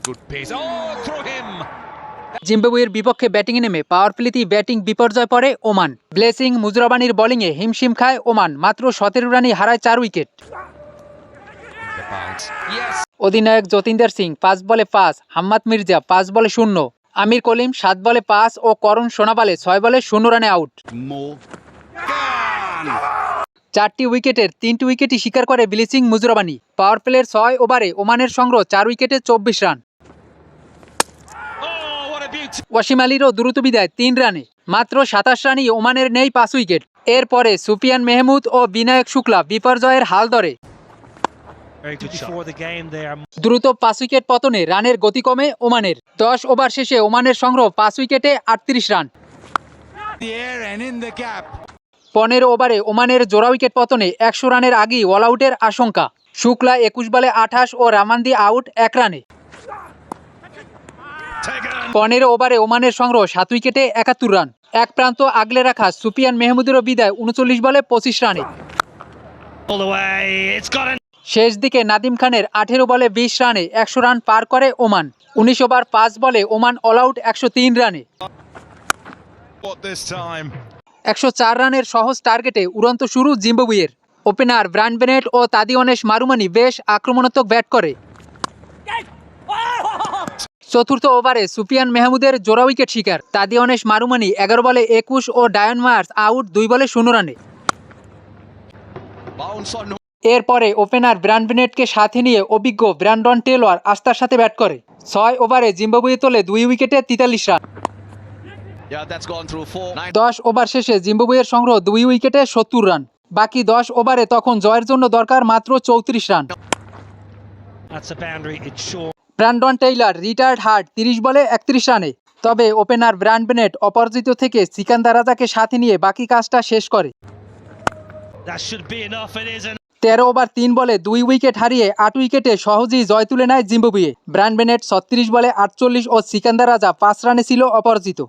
Good pace. Oh, through him. জিম্বাবুয়ের বিপক্ষে ব্যাটিংয়ে নেমে পাওয়ার প্লেতেই ব্যাটিং বিপর্যয় পড়ে ওমান। ব্লেসিং মুজরাবানির বোলিংয়ে হিমশিম খায় ওমান, মাত্র 17 রানে হারায় 4 উইকেট। The bounce. Yes. অধিনায়ক যতীন্দার সিং 5 বলে 5, হাম্মাদ মির্জা 5 বলে 0, আমির কলিম 7 বলে 5 ও করণ সোনাবালে 6 বলে 0 রানে আউট। More. Gone. 4টি উইকেটের 3টি উইকেটই শিকার করে ব্লেসিং মুজরাবানি। পাওয়ার প্লের 6 ওভারে ওমানের সংগ্রহ 4 উইকেটে 24 রান। Oh, what a beauty. Wasim আলীরও দ্রুত বিদায় 3 রানে। মাত্র 27 রানই ওমানের নেই 5 উইকেট। এরপরে সুফিয়ান মেহমুদ ও বিনায়ক শুক্লা বিপর্যয়ের হাল ধরে। Very good before the game there. দ্রুত 5 উইকেট পতনে রানের গতি কমে ওমানের। 10 ওভার শেষে ওমানের সংগ্রহ 5 উইকেটে 38 run. The air and in the gap. 15 ওভারে ওমানের জোড়া উইকেট পতনে 100 রানের আগেই অল আউটের আশঙ্কা। শুক্লা 21 বলে 28 ও রামান্দি আউট 1 রানে। Taken. 15 ওভারে ওমানের সংগ্রহ 7 উইকেটে 71 রান। এক প্রান্ত আগলে রাখা সুফিয়ান মেহমুদেরও বিদায় 39 বলে 25 রানে। All the way. It's got an. শেষ দিকে নাদিম খানের 18 বলে 20 রানে 100 রান পার করে ওমান। 19 ওভার 5 বলে ওমান অল আউট 103 রানে। What this time? 104 রানের সহজ টার্গেটে উড়ন্ত শুরু জিম্বাবুয়ের। ওপেনার ব্রায়ান বেনেট ও তাদিওনেশ মারুমানি বেশ আক্রমণাত্মক ব্যাট করে। চতুর্থ ওভারে সুফিয়ান মেহমুদের জোড়া উইকেট শিকার। তাদিওনেশ মারুমানি 11 বলে 21 ও ডায়ন মায়ার্স আউট 2 বলে 0 রানে। Bounce on. এরপরে ওপেনার ব্রায়ান বেনেটকে সাথে নিয়ে অভিজ্ঞ ব্র্যান্ডন টেলর আস্থার সাথে ব্যাট করে। 6 ওভারে জিম্বাবুয়ে তোলে 2 উইকেটে 43 run. Yeah, that's gone through 4. 10 over শেষে জিম্বাবুয়ের সংগ্রহ 2 উইকেটে 70 রান। বাকি 10 ওভারে তখন জয়ের জন্য দরকার মাত্র 34 run. That's a boundary. It's short. Brandon Taylor retired hurt 30 বলে 31 রানে। তবে ওপেনার ব্রায়ান বেনেট অপরাজিত থেকে সিকান্দার রাজাকে সাথে নিয়ে বাকি কাজটা শেষ করে। That should be enough. It isn't. 13 over 3 বলে 2 উইকেট হারিয়ে 8 উইকেটে সহজেই জয় তুলে নেয় জিম্বাবুয়ে। ব্রায়ান বেনেট 36 বলে 48 ও সিকান্দার রাজা 5 রানে ছিল অপরাজিত।